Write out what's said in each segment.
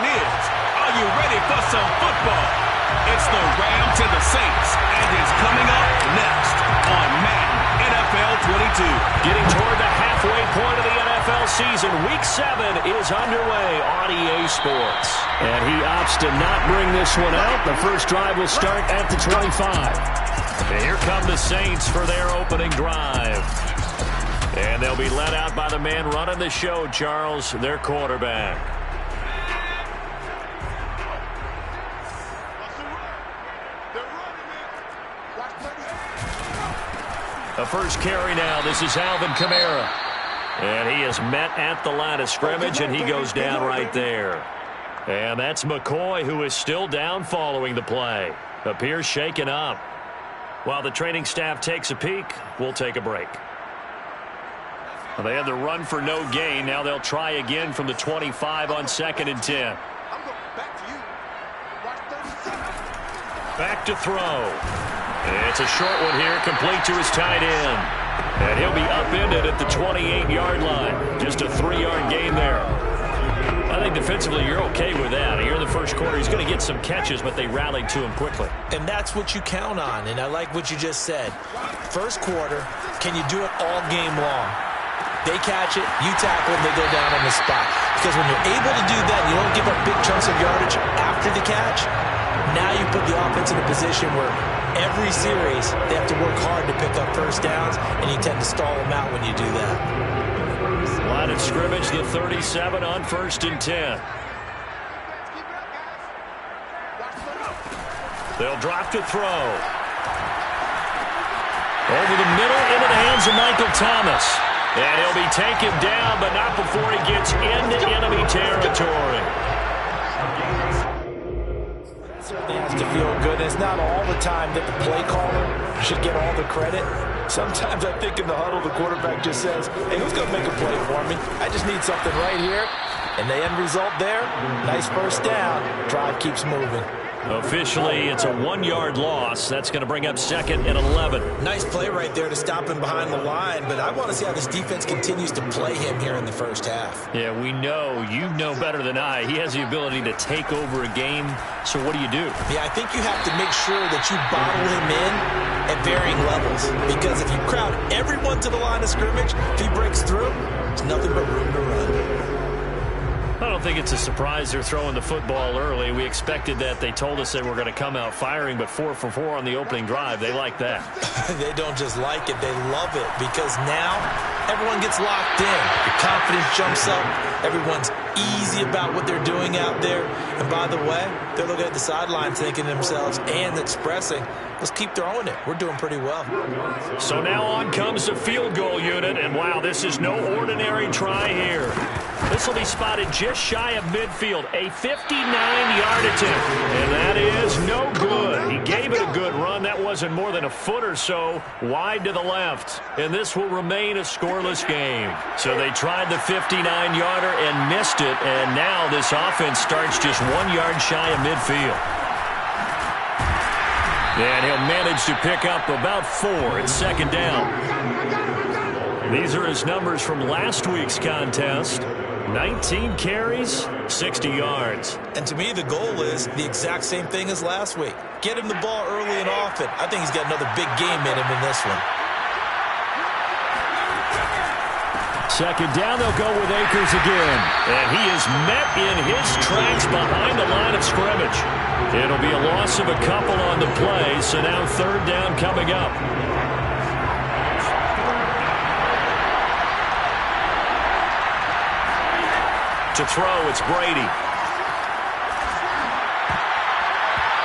is. Are you ready for some football? It's the Rams and the Saints, and it's coming up next on Madden NFL 22. Getting toward the halfway point of the NFL season, Week 7 is underway on EA Sports. And he opts to not bring this one out. The first drive will start at the 25. And here come the Saints for their opening drive. And they'll be led out by the man running the show, Charles, their quarterback. The first carry now. This is Alvin Kamara. And he is met at the line of scrimmage, and he goes down right there. And that's McCoy, who is still down following the play. Appears shaken up. While the training staff takes a peek, we'll take a break. Well, they had the run for no gain. Now they'll try again from the 25 on 2nd and 10. Back to throw. It's a short one here, complete to his tight end. And he'll be upended at the 28-yard line. Just a 3-yard gain there. I think defensively you're okay with that. Here in the first quarter, he's going to get some catches, but they rallied to him quickly. And that's what you count on, and I like what you just said. First quarter, can you do it all game long? They catch it, you tackle them, they go down on the spot. Because when you're able to do that, you don't give up big chunks of yardage after the catch. Now you put the offense in a position where every series they have to work hard to pick up first downs, and you tend to stall them out when you do that. Line of scrimmage, the 37 on 1st and 10. They'll drop to throw. Over the middle, into the hands of Michael Thomas. And he'll be taken down, but not before he gets into enemy territory. Certainly has to feel good. It's not all the time that the play caller should get all the credit. Sometimes I think in the huddle, the quarterback just says, hey, who's going to make a play for me? I just need something right here. And the end result there, nice first down. Drive keeps moving. Officially, it's a 1-yard loss. That's going to bring up 2nd and 11. Nice play right there to stop him behind the line, but I want to see how this defense continues to play him here in the first half. Yeah, we know. You know better than I. He has the ability to take over a game, so what do you do? Yeah, I think you have to make sure that you bottle him in at varying levels, because if you crowd everyone to the line of scrimmage, if he breaks through, there's nothing but room to run. I don't think it's a surprise they're throwing the football early. We expected that. They told us they were going to come out firing, but 4 for 4 on the opening drive. They like that. They don't just like it, they love it, because now everyone gets locked in. Your confidence jumps up. Everyone's easy about what they're doing out there. And by the way, they're looking at the sideline thinking to themselves and expressing, let's keep throwing it. We're doing pretty well. So now on comes the field goal unit, and wow, this is no ordinary try here. This will be spotted just shy of midfield, a 59-yard attempt, and that is no good. He gave it a good run. That wasn't more than a foot or so wide to the left, and this will remain a scoreless game. So they tried the 59-yarder and missed it, and now this offense starts just 1 yard shy of midfield. And he'll manage to pick up about 4 at 2nd down. These are his numbers from last week's contest. 19 carries, 60 yards. And to me, the goal is the exact same thing as last week. Get him the ball early and often. I think he's got another big game in him in this one. 2nd down, they'll go with Akers again. And he is met in his tracks behind the line of scrimmage. It'll be a loss of a couple on the play, so now 3rd down coming up. To throw, it's Brady.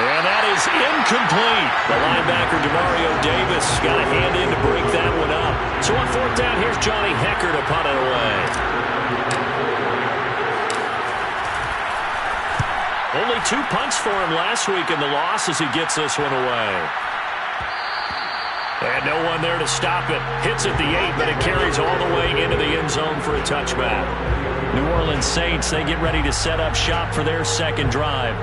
And that is incomplete. The linebacker, Demario Davis, got a hand in to break that one up. So on 4th down, here's Johnny Hekker to punt it away. Only 2 punts for him last week in the loss as he gets this one away. And no one there to stop it. Hits at the 8, but it carries all the way into the end zone for a touchback. New Orleans Saints, they get ready to set up shop for their 2nd drive.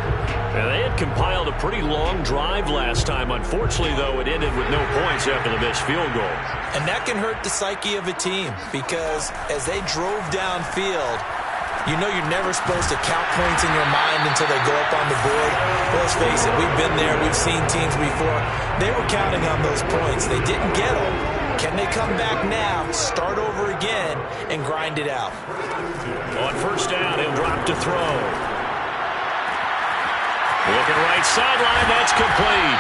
And they had compiled a pretty long drive last time. Unfortunately, though, it ended with no points after the missed field goal. And that can hurt the psyche of a team, because as they drove downfield, You know you're never supposed to count points in your mind until they go up on the board. But let's face it, we've been there. We've seen teams before. They were counting on those points. They didn't get them. Can they come back now, start over again, and grind it out? On first down, he'll drop to throw. Looking right sideline, that's complete.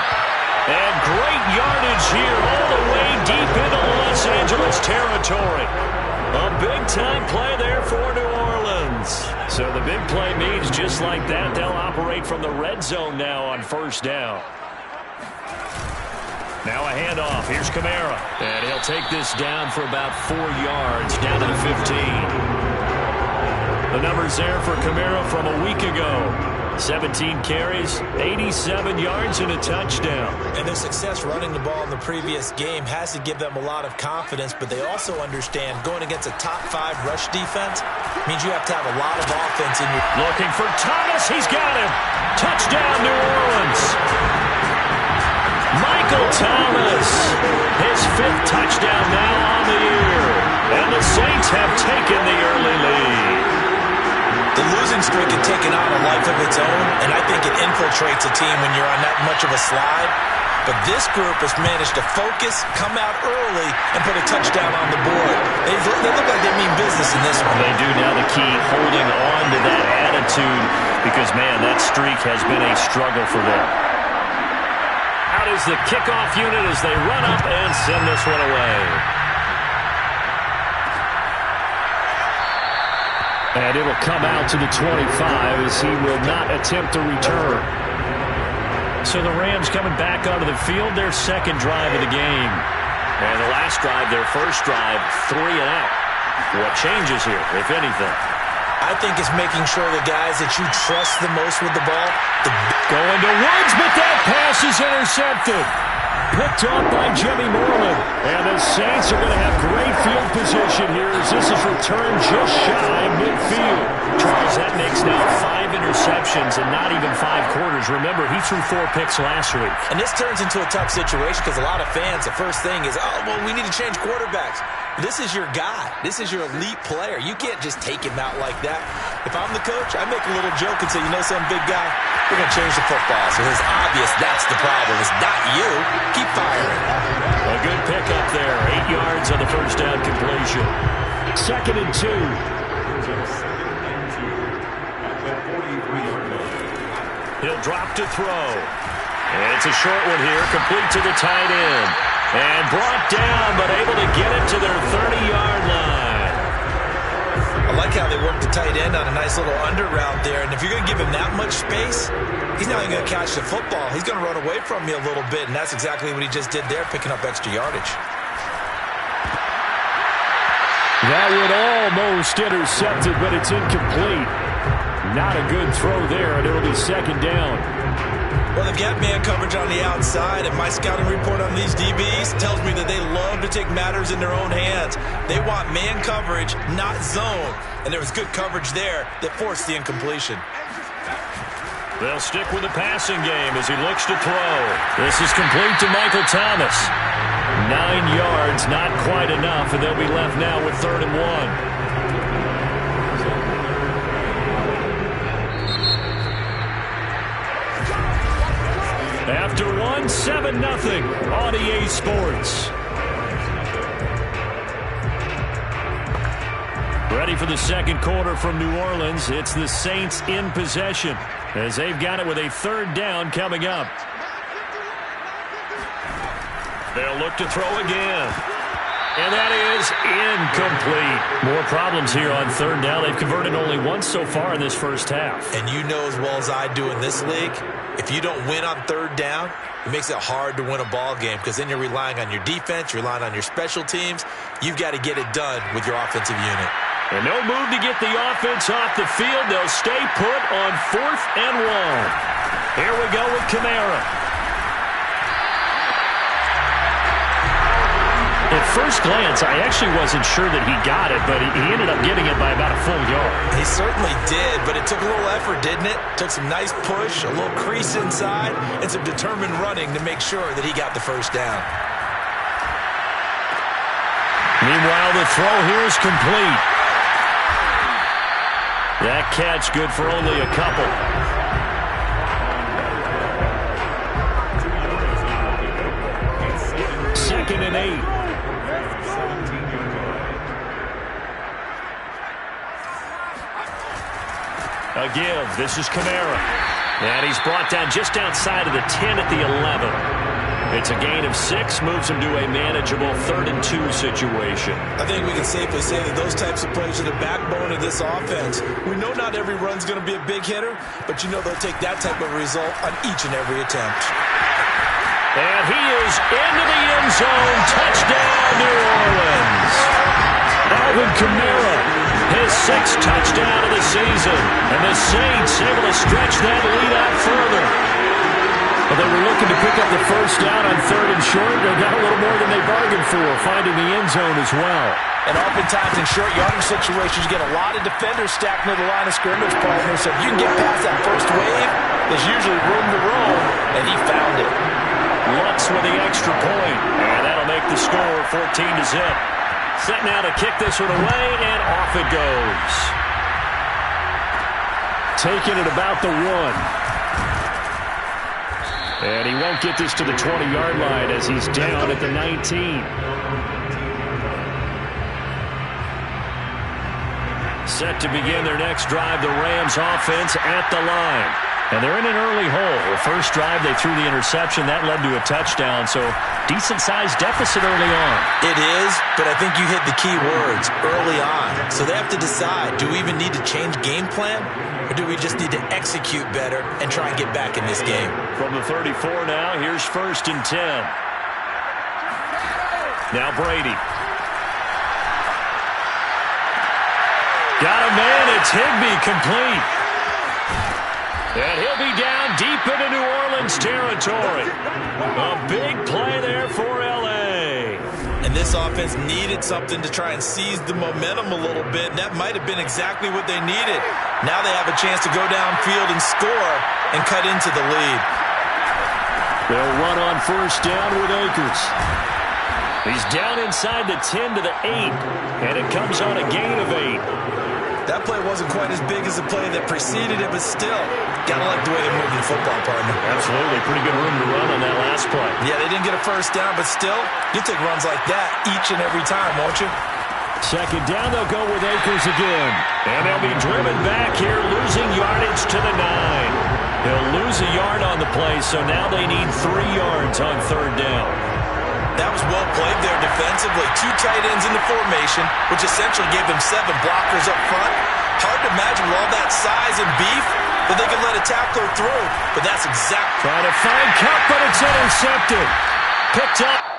And great yardage here all the way deep into Los Angeles territory. A big-time play there for New Orleans. So the big play means just like that, they'll operate from the red zone now on first down. Now a handoff. Here's Kamara. And he'll take this down for about 4 yards, down to the 15. The numbers there for Kamara from a week ago. 17 carries, 87 yards, and a touchdown. And their success running the ball in the previous game has to give them a lot of confidence, but they also understand going against a top 5 rush defense means you have to have a lot of offense in your... Looking for Thomas. He's got him. Touchdown, New Orleans. Michael Thomas, his 5th touchdown now on the year. And the Saints have taken the early lead. The losing streak had taken on a life of its own, and I think it infiltrates a team when you're on that much of a slide. But this group has managed to focus, come out early, and put a touchdown on the board. They look like they mean business in this one. They do. Now the key, holding on to that attitude, because, man, that streak has been a struggle for them. Out is the kickoff unit as they run up and send this one away. And it'll come out to the 25 as he will not attempt to return. So the Rams coming back onto the field, their second drive of the game. And the last drive, their first drive, 3 and out. What changes here, if anything? I think it's making sure the guys that you trust the most with the ball. Going to Woods, but that pass is intercepted. Picked off by Jimmy Moreland. And the Saints are going to have great field position here as this is returned just shy of midfield. Charles, that makes now 5 interceptions and not even 5 quarters. Remember, he threw 4 picks last week. And this turns into a tough situation because a lot of fans, the first thing is, oh, well, we need to change quarterbacks. This is your guy. This is your elite player. You can't just take him out like that. If I'm the coach, I make a little joke and say, you know something, big guy? We're going to change the football. So it's obvious that's the problem. It's not you. Keep firing. A good pickup there. 8 yards on the first down completion. 2nd and 2. He'll drop to throw. And it's a short one here, complete to the tight end. And brought down, but able to get it to their 30-yard line. I like how they work the tight end on a nice little under route there. And if you're going to give him that much space, he's not even going to catch the football. He's going to run away from you a little bit, and that's exactly what he just did there, picking up extra yardage. That would almost intercepted, but it's incomplete. Not a good throw there, and it'll be 2nd down. Well, they've got man coverage on the outside, and my scouting report on these DBs tells me that they love to take matters in their own hands. They want man coverage, not zone. And there was good coverage there that forced the incompletion. They'll stick with the passing game as he looks to throw. This is complete to Michael Thomas. 9 yards, not quite enough, and they'll be left now with 3rd and 1. After 1, 7-0 on EA Sports. Ready for the second quarter from New Orleans. It's the Saints in possession as they've got it with a 3rd down coming up. They'll look to throw again. And that is incomplete. More problems here on 3rd down. They've converted only once so far in this first half. And you know as well as I do in this league, if you don't win on 3rd down, it makes it hard to win a ball game because then you're relying on your defense, you're relying on your special teams. You've got to get it done with your offensive unit. And no move to get the offense off the field. They'll stay put on 4th and 1. Here we go with Kamara. At first glance, I actually wasn't sure that he got it, but he ended up getting it by about a full yard. He certainly did, but it took a little effort, didn't it? Took some nice push, a little crease inside, and some determined running to make sure that he got the first down. Meanwhile, the throw here is complete. That catch good for only a couple. Second and 8. A give. This is Kamara. And he's brought down just outside of the 10 at the 11. It's a gain of 6, moves him to a manageable 3rd and 2 situation. I think we can safely say that those types of plays are the backbone of this offense. We know not every run's going to be a big hitter, but you know they'll take that type of result on each and every attempt. And he is into the end zone. Touchdown, New Orleans. Alvin Kamara, his 6th touchdown of the season. And the Saints able to stretch that lead out further. But they were looking to pick up the first down on 3rd and short. They got a little more than they bargained for, finding the end zone as well. And oftentimes in short yardage situations, you get a lot of defenders stacked near the line of scrimmage, partner. So if you can get past that first wave, there's usually room to roam, and he found it. Lux with the extra point, and that'll make the score 14-0. Set now to kick this one away, and off it goes. Taking it about the 1. And he won't get this to the 20-yard line as he's down at the 19. Set to begin their next drive, the Rams offense at the line. And they're in an early hole. The first drive, they threw the interception. That led to a touchdown, so decent-sized deficit early on. It is, but I think you hit the key words, early on. So they have to decide, do we even need to change game plan, or do we just need to execute better and try and get back in this game? From the 34 now, here's 1st and 10. Now Brady. Got a man, it's Higbee, complete. And he'll be down deep into New Orleans territory. A big play there for L.A. And this offense needed something to try and seize the momentum a little bit, and that might have been exactly what they needed. Now they have a chance to go downfield and score and cut into the lead. They'll run on 1st down with Akers. He's down inside the 10 to the 8, and it comes on a gain of 8. That play wasn't quite as big as the play that preceded it, but still, gotta like the way they're moving the football, partner. Absolutely. Pretty good room to run on that last play. Yeah, they didn't get a first down, but still, you'll take runs like that each and every time, won't you? Second down, they'll go with Akers again. And they'll be driven back here, losing yardage to the 9. They'll lose a yard on the play, so now they need 3 yards on 3rd down. That was well played there defensively. 2 tight ends in the formation, which essentially gave them 7 blockers up front. Hard to imagine with all that size and beef that they could let a tackler through, but that's exactly. Trying to find Kupp, but it's intercepted. Picked up.